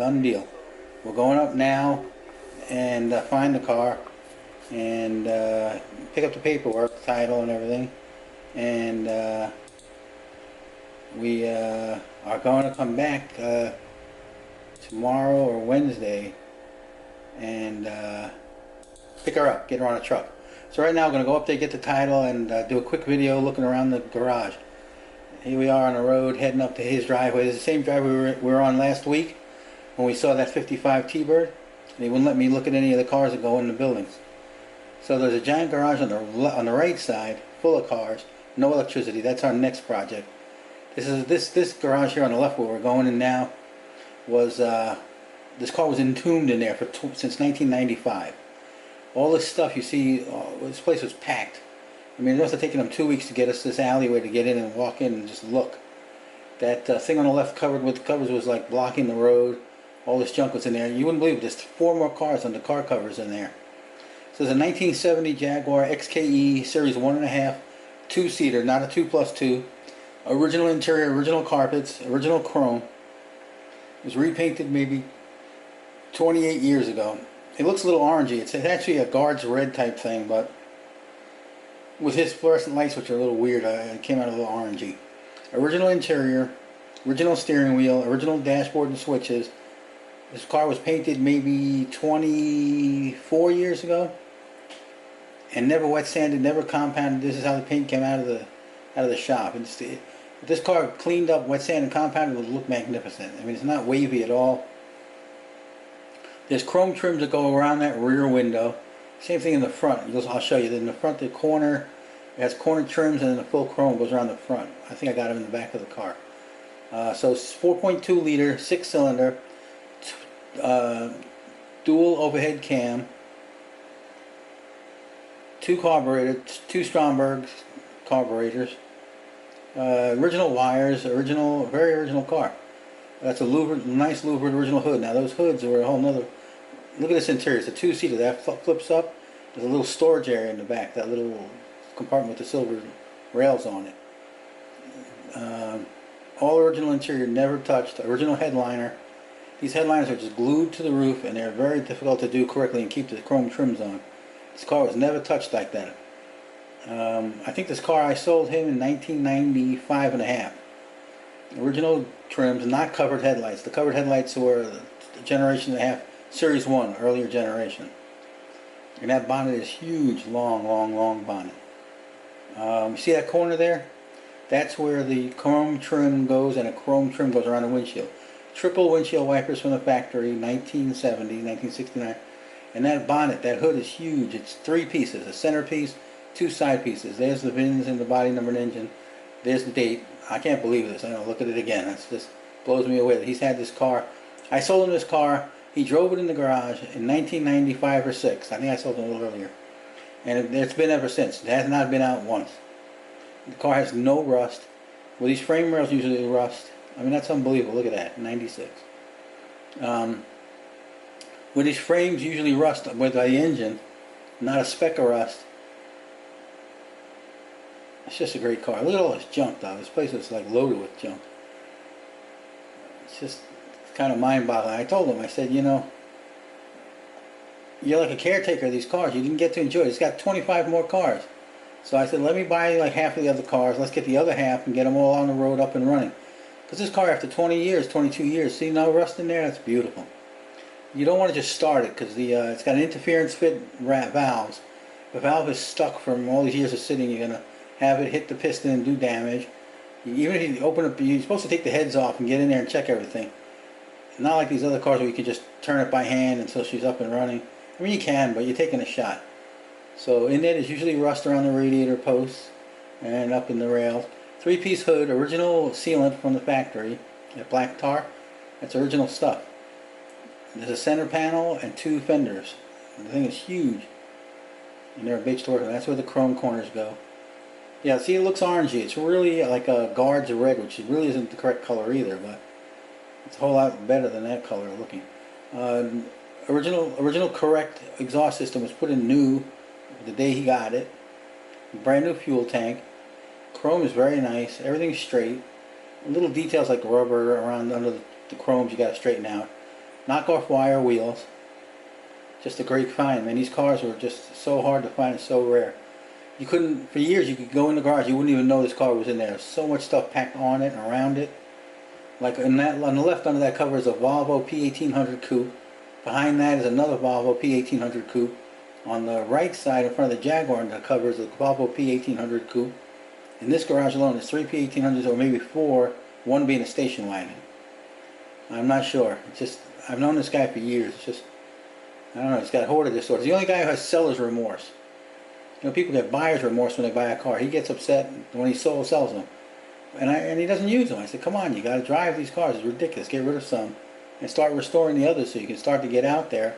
done deal. We're going up now and find the car and pick up the paperwork, title and everything, and we are going to come back tomorrow or Wednesday and pick her up, get her on a truck. So right now we're going to go up there, get the title, and do a quick video looking around the garage. Here we are on the road heading up to his driveway. It's the same driveway we were on last week when we saw that 55 T-Bird, and he wouldn't let me look at any of the cars that go in the buildings. So there's a giant garage on the right side full of cars, no electricity. That's our next project. This garage here on the left where we're going in now was this car was entombed in there since 1995. All this stuff you see, this place was packed. I mean, it must have taken them 2 weeks to get us this alleyway to get in and walk in and just look. That thing on the left covered with covers was like blocking the road. All this junk was in there. You wouldn't believe it. There's 4 more cars on the car covers in there. So there's a 1970 Jaguar XKE Series 1.5, 2-seater, not a 2+2. Original interior, original carpets, original chrome. It was repainted maybe 28 years ago. It looks a little orangey. It's actually a guard's red type thing, but with his fluorescent lights, which are a little weird, it came out a little orangey. Original interior, original steering wheel, original dashboard and switches. This car was painted maybe 24 years ago, and never wet sanded, never compounded. This is how the paint came out of the shop. If this car cleaned up, wet sanded, and compounded, it would look magnificent. I mean, it's not wavy at all. There's chrome trims that go around that rear window. Same thing in the front. I'll show you. In the front, the corner, it has corner trims, and then the full chrome goes around the front. I think I got them in the back of the car. So it's 4.2 liter, 6-cylinder, dual overhead cam, 2 carburetors, 2 Stromberg carburetors, original wires, very original car. That's a nice louvered original hood. Now those hoods were a whole nother. Look at this interior. It's a 2-seater. That flips up. There's a little storage area in the back. That little compartment with the silver rails on it. All original interior, never touched. Original headliner. These headliners are just glued to the roof, and they're very difficult to do correctly and keep the chrome trims on. This car was never touched like that. I think this car I sold him in 1995 and a half. Original trims, not covered headlights. The covered headlights were the generation and a half, Series 1, earlier generation. And that bonnet is huge, long bonnet. You see that corner there? That's where the chrome trim goes, and a chrome trim goes around the windshield. Triple windshield wipers from the factory, 1970, 1969. And that bonnet, that hood is huge. It's 3 pieces, a center piece, 2 side pieces. There's the VINs and the body number and engine. There's the date. I can't believe this. I don't know, look at it again. It just blows me away that he's had this car. I sold him this car. He drove it in the garage in 1995 or 6. I think I sold it a little earlier. And it's been ever since. It has not been out once. The car has no rust. Well, these frame rails usually rust. I mean, that's unbelievable. Look at that, 96. Where these frames usually rust with the engine, not a speck of rust. It's just a great car. Look at all this junk, though. This place is like loaded with junk. It's just kind of mind-boggling. I told him, I said, you know, you're like a caretaker of these cars. You didn't get to enjoy it. It's got 25 more cars. So I said, let me buy like half of the other cars. Let's get the other half and get them all on the road up and running. Because this car, after 20 years, 22 years, see no rust in there? That's beautiful. You don't want to just start it because it's got an interference fit valves. The valve is stuck from all these years of sitting. You're going to have it hit the piston and do damage. Even if you open up, you're supposed to take the heads off and get in there and check everything. Not like these other cars where you can just turn it by hand until she's up and running. I mean, you can, but you're taking a shot. So in there, there's usually rust around the radiator posts and up in the rails. 3-piece hood, original sealant from the factory. That black tar, that's original stuff. There's a center panel and 2 fenders. The thing is huge. And they're bitched to work on. That's where the chrome corners go. Yeah, see, it looks orangey. It's really like a guard's red, which really isn't the correct color either, but it's a whole lot better than that color looking. Original correct exhaust system was put in new the day he got it. Brand new fuel tank. Chrome is very nice. Everything's straight. Little details like rubber around under the chromes you got to straighten out. knockoff wire wheels. Just a great find, man. These cars were just so hard to find and so rare. You couldn't, for years, you could go in the garage, you wouldn't even know this car was in there. So much stuff packed on it and around it. Like in that, on the left under that cover is a Volvo P1800 coupe. Behind that is another Volvo P1800 coupe. On the right side, in front of the Jaguar, under the cover is a Volvo P1800 coupe. In this garage alone, there's 3 P1800s, or maybe 4, one being a station wagon. I'm not sure. It's just, I've known this guy for years. It's just, I don't know, he's got hoarder disorder. He's the only guy who has seller's remorse. You know, people get buyer's remorse when they buy a car. He gets upset when he sells them. And he doesn't use them. I said, come on, you got to drive these cars. It's ridiculous. Get rid of some and start restoring the others so you can start to get out there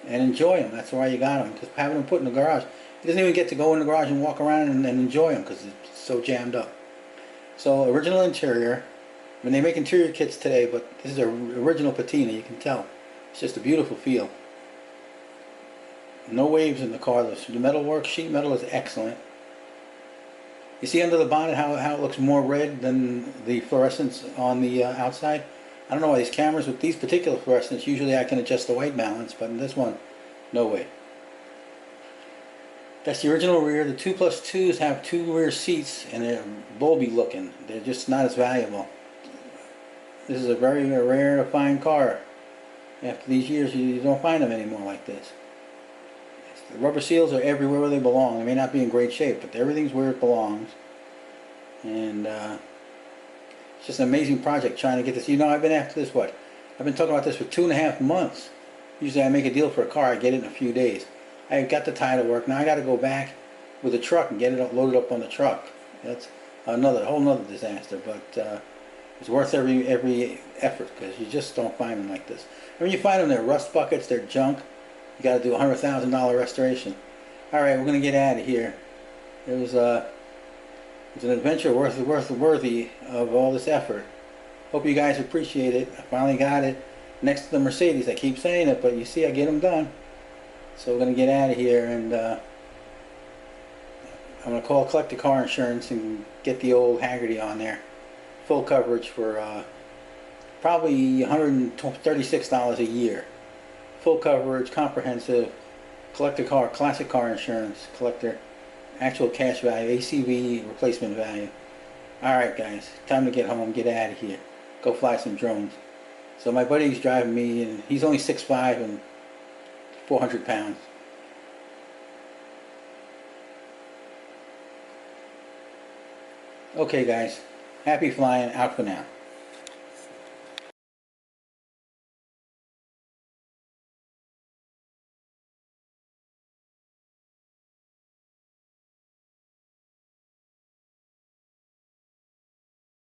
and enjoy them. That's why you got them. Because having them put in the garage, he doesn't even get to go in the garage and walk around and enjoy them because it's so jammed up. So original interior. I mean, they make interior kits today, but this is an original patina. You can tell. It's just a beautiful feel. No waves in the car. The metal work, sheet metal is excellent. You see under the bonnet how it looks more red than the fluorescence on the outside? I don't know why these cameras with these particular fluorescents, usually I can adjust the white balance, but in this one, no way. That's the original rear. The 2+2s have 2 rear seats and they're bulby looking. They're just not as valuable. This is a very rare to find car. After these years, you don't find them anymore like this. The rubber seals are everywhere where they belong. They may not be in great shape, but everything's where it belongs. And it's just an amazing project trying to get this. You know, I've been after this, what? I've been talking about this for 2.5 months. Usually I make a deal for a car, I get it in a few days. I got the title work. Now I got to go back with the truck and get it loaded up on the truck. That's whole nother disaster, but it's worth every effort because you just don't find them like this. And when you find them, they're rust buckets, they're junk. You got to do a $100,000 restoration. All right, we're gonna get out of here. It was an adventure worthy of all this effort. Hope you guys appreciate it. I finally got it next to the Mercedes. I keep saying it, but you see, I get them done. So we're gonna get out of here, and I'm gonna call Collect the Car Insurance and get the old Haggerty on there. Full coverage for probably $136 a year. Full coverage, comprehensive, collector car, classic car insurance, collector, actual cash value, ACV, replacement value. Alright guys, time to get home, get out of here. Go fly some drones. So my buddy's driving me, and he's only 6'5" and 400 pounds. Okay guys, happy flying, out for now.